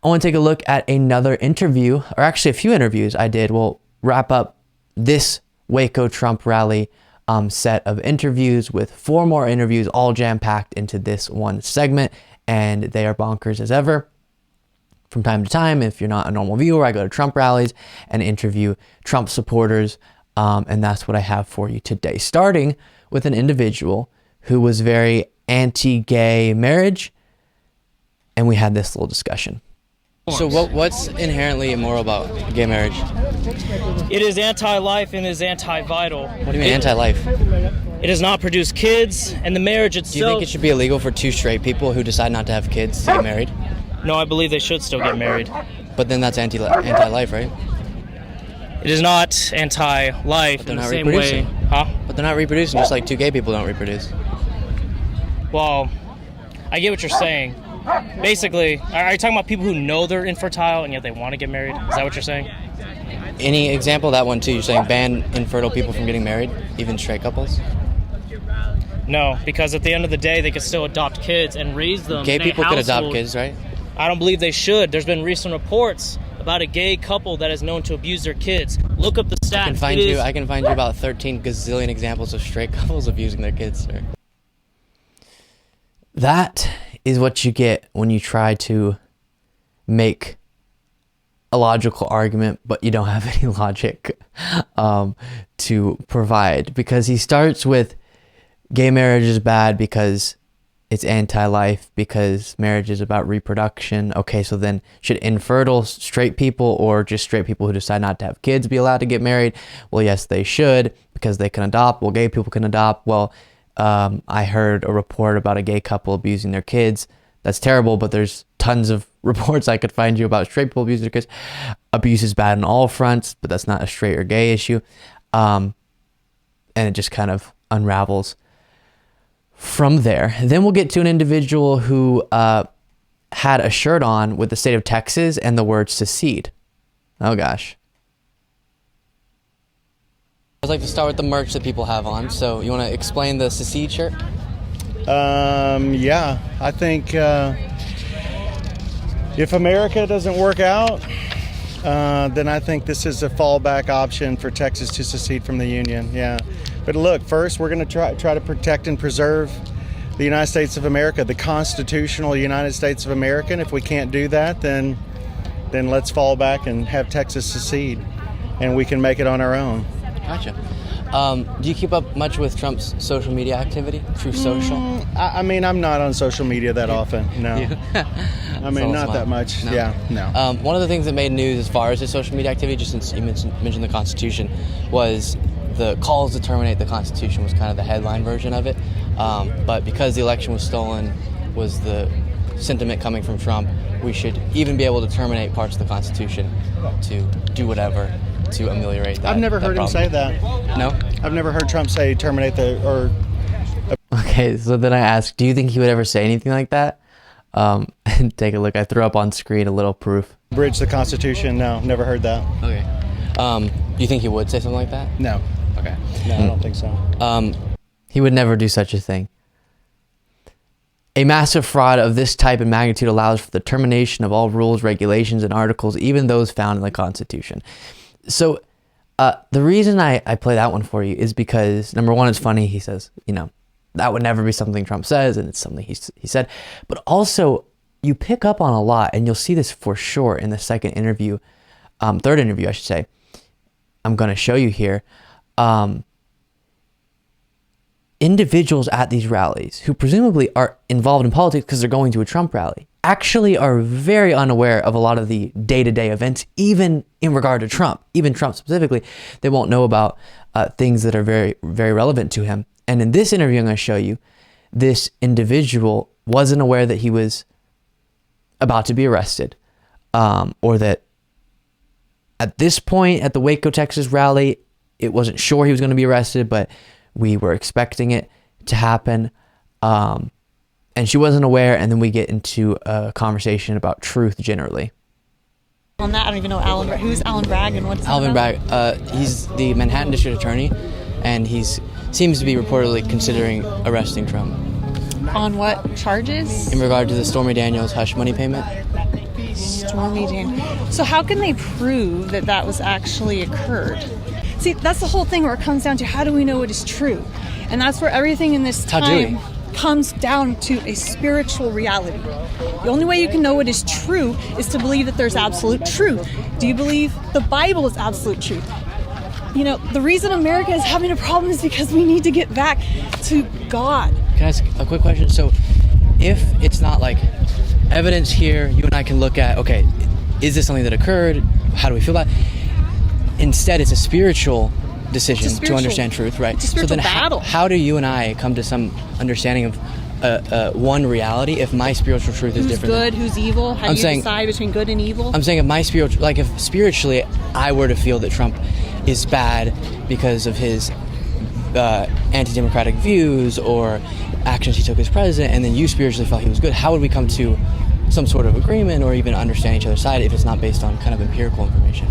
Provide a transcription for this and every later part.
I want to take a look at another interview, or actually a few interviews I did. We'll wrap up this Waco Trump rally set of interviews with 4 more interviews, all jam-packed into this one segment, and they are bonkers as ever. From time to time, if you're not a normal viewer, I go to Trump rallies and interview Trump supporters, and that's what I have for you today, starting with an individual who was very anti-gay marriage, and we had this little discussion. So what's inherently immoral about gay marriage? It is anti-life and is anti-vital. What do you mean anti-life? It does not produce kids, and the marriage itself... Do you think it should be illegal for 2 straight people who decide not to have kids to get married? No, I believe they should still get married. But then that's anti-life, right? It is not anti-life in the same way. Huh? But they're not reproducing, just like 2 gay people don't reproduce. Well, I get what you're saying. Basically, are you talking about people who know they're infertile and yet they want to get married? Is that what you're saying? Any example of that one too? You're saying ban infertile people from getting married, even straight couples? No, because at the end of the day, they could still adopt kids and raise them. Gay in a people could adopt household. kids, right? I don't believe they should. There's been recent reports about a gay couple that is known to abuse their kids. Look up the stats. I can find you about 13 gazillion examples of straight couples abusing their kids, sir. That is what you get when you try to make a logical argument, but you don't have any logic to provide, because he starts with gay marriage is bad because it's anti-life, because marriage is about reproduction. Okay, so then should infertile straight people or just straight people who decide not to have kids be allowed to get married? Well, yes, they should, because they can adopt. Well, gay people can adopt. Well, I heard a report about a gay couple abusing their kids. That's terrible, but there's tons of reports I could find you about straight people abusing their kids. Abuse is bad on all fronts, but that's not a straight or gay issue. And it just kind of unravels from there. And then we'll get to an individual who had a shirt on with the state of Texas and the word secede. Oh gosh. I'd like to start with the merch that people have on. So you want to explain the secede shirt? Yeah, I think if America doesn't work out, then I think this is a fallback option for Texas to secede from the Union. Yeah, but look, first we're going to try to protect and preserve the United States of America, the constitutional United States of America. And if we can't do that, then let's fall back and have Texas secede, and we can make it on our own. Gotcha. Do you keep up much with Trump's social media activity? Truth Social? I mean, I'm not on social media that often. No. I mean, not that much. No? Yeah, no. One of the things that made news as far as his social media activity, just since you mentioned the Constitution, was the calls to terminate the Constitution was kind of the headline version of it. But because the election was stolen, was the sentiment coming from Trump, we should even be able to terminate parts of the Constitution to do whatever to ameliorate that. I've never heard him say that. No? I've never heard Trump say terminate or... Okay, so then I asked, do you think he would ever say anything like that? And take a look. I threw up on screen a little proof. Bridge the Constitution. No, never heard that. Okay. Do you think he would say something like that? No. Okay. No, I don't think so. He would never do such a thing. A massive fraud of this type and magnitude allows for the termination of all rules, regulations, and articles, even those found in the Constitution. So the reason I play that one for you is because, number one, it's funny. He says, that would never be something Trump says, and it's something he said. But also, you pick up on a lot, and you'll see this for sure in the third interview, I should say. I'm going to show you here. Individuals at these rallies who presumably are involved in politics because they're going to a Trump rally actually are very unaware of a lot of the day-to-day events, even in regard to Trump, even Trump specifically. They won't know about things that are very, very relevant to him. And in this interview I'm going to show you, this individual wasn't aware that he was about to be arrested, or that at this point at the Waco, Texas rally, it wasn't sure he was going to be arrested, but we were expecting it to happen. And she wasn't aware, and then we get into a conversation about truth generally. On that, I don't even know who's Alan Bragg and what's Alvin Bragg. He's the Manhattan District Attorney, and seems to be reportedly considering arresting Trump. On what charges? In regard to the Stormy Daniels hush money payment. Stormy Dan. So how can they prove that that was actually occurred? See, that's the whole thing where it comes down to how do we know it is true? And that's where everything in this How do we? time comes down to a spiritual reality. The only way you can know it is true is to believe that there's absolute truth. Do you believe the Bible is absolute truth? You know, the reason America is having a problem is because we need to get back to God. Can I ask a quick question? So, if it's not like evidence here, you and I can look at, okay, is this something that occurred? How do we feel about it? Instead, it's a spiritual decision to understand truth, right? It's a spiritual so then battle. How do you and I come to some understanding of one reality if my spiritual truth is Who's different? good, who's evil? How do you decide between good and evil? I'm saying if spiritually I were to feel that Trump is bad because of his anti-democratic views or actions he took as president, and then you spiritually felt he was good, how would we come to some sort of agreement or even understand each other's side if it's not based on kind of empirical information?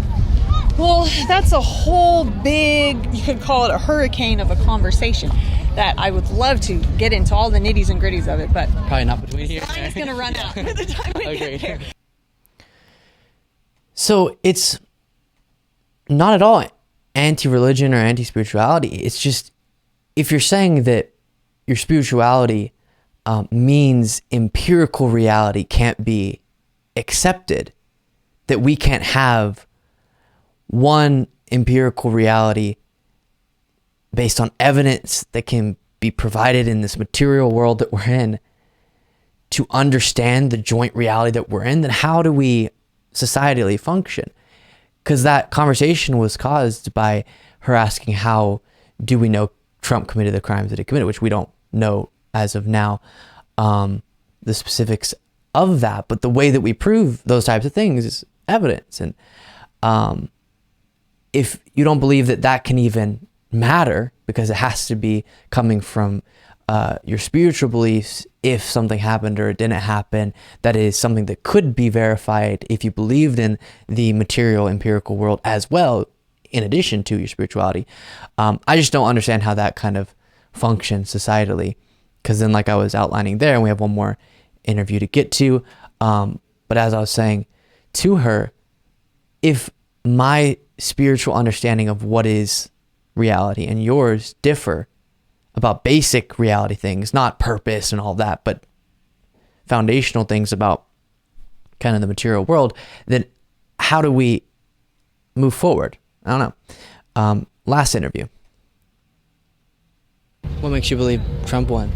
Well, that's a whole big, you could call it a hurricane of a conversation that I would love to get into all the nitties and gritties of it, but Probably not between here. time is going to run out by the time we get there. So it's not at all anti-religion or anti-spirituality. It's just, if you're saying that your spirituality means empirical reality can't be accepted, that we can't have one empirical reality based on evidence that can be provided in this material world that we're in to understand the joint reality that we're in, then how do we societally function? Because that conversation was caused by her asking, how do we know Trump committed the crimes that he committed, which we don't know as of now, the specifics of that. But the way that we prove those types of things is evidence. And if you don't believe that that can even matter, because it has to be coming from your spiritual beliefs, if something happened or it didn't happen, that is something that could be verified if you believed in the material empirical world as well, in addition to your spirituality. I just don't understand how that kind of functions societally, because then, like I was outlining there, and we have one more interview to get to, but as I was saying to her, if my spiritual understanding of what is reality and yours differ about basic reality things, not purpose and all that, but foundational things about kind of the material world, then how do we move forward? I don't know. Last interview. What makes you believe Trump won?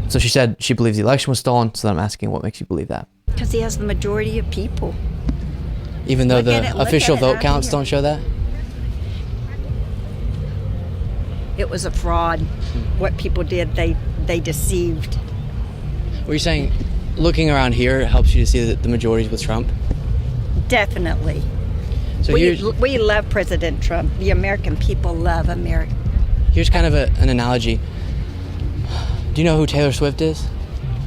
So she said she believes the election was stolen, so I'm asking, what makes you believe that? Because he has the majority of people. Even though Look at the it, look official at it, vote I counts mean- don't show that? It was a fraud. What people did, they deceived. Were you saying looking around here helps you to see that the majority is with Trump? Definitely. So We love President Trump. The American people love America. here's kind of an analogy. Do you know who Taylor Swift is?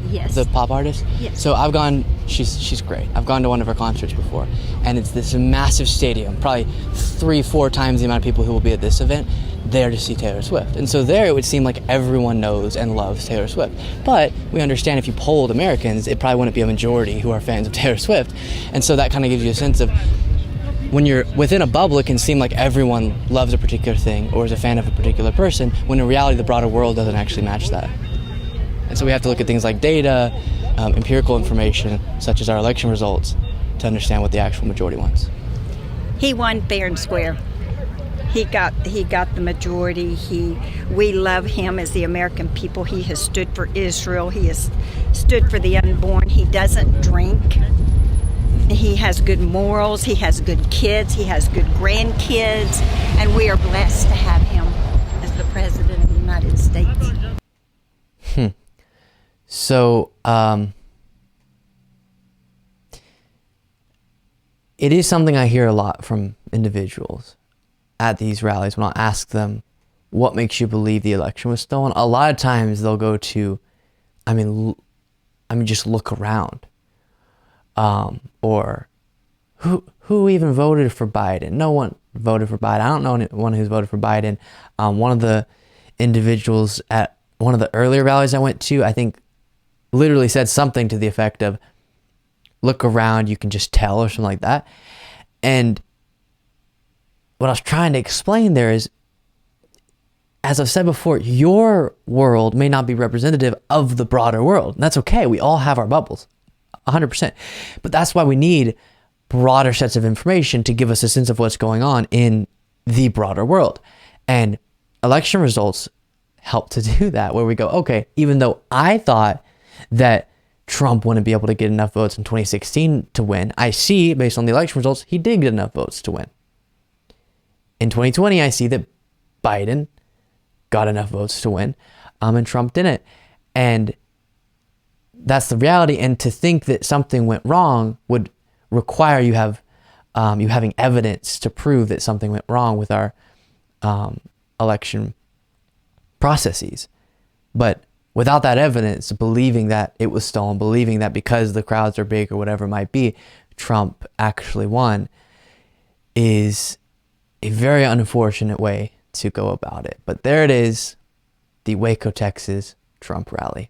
Yes. The pop artist? Yes. So I've gone, she's great. I've gone to one of her concerts before, and it's this massive stadium, probably 3-4 times the amount of people who will be at this event there to see Taylor Swift. And so there it would seem like everyone knows and loves Taylor Swift. But we understand if you polled Americans, it probably wouldn't be a majority who are fans of Taylor Swift. And so that kind of gives you a sense of, when you're within a bubble, it can seem like everyone loves a particular thing or is a fan of a particular person, when in reality the broader world doesn't actually match that. And so we have to look at things like data, empirical information, such as our election results, to understand what the actual majority wants. He won fair and square. He got the majority. We love him as the American people. He has stood for Israel. He has stood for the unborn. He doesn't drink. He has good morals. He has good kids. He has good grandkids. And we are blessed to have him as the President of the United States. So, it is something I hear a lot from individuals at these rallies when I'll ask them, what makes you believe the election was stolen? A lot of times they'll go to, just look around. Or who even voted for Biden? No one voted for Biden. I don't know anyone who's voted for Biden. One of the individuals at one of the earlier rallies I went to, I think, literally said something to the effect of, look around, you can just tell, or something like that. And what I was trying to explain there is, as I've said before, your world may not be representative of the broader world. And that's okay. We all have our bubbles, 100%. But that's why we need broader sets of information to give us a sense of what's going on in the broader world. And election results help to do that, where we go, okay, even though I thought that Trump wouldn't be able to get enough votes in 2016 to win, I see, based on the election results, he did get enough votes to win. In 2020, I see that Biden got enough votes to win, and Trump didn't. And that's the reality. And to think that something went wrong would require you having evidence to prove that something went wrong with our election processes. But without that evidence, believing that it was stolen, believing that because the crowds are big or whatever it might be, Trump actually won, is a very unfortunate way to go about it. But there it is, the Waco, Texas Trump rally.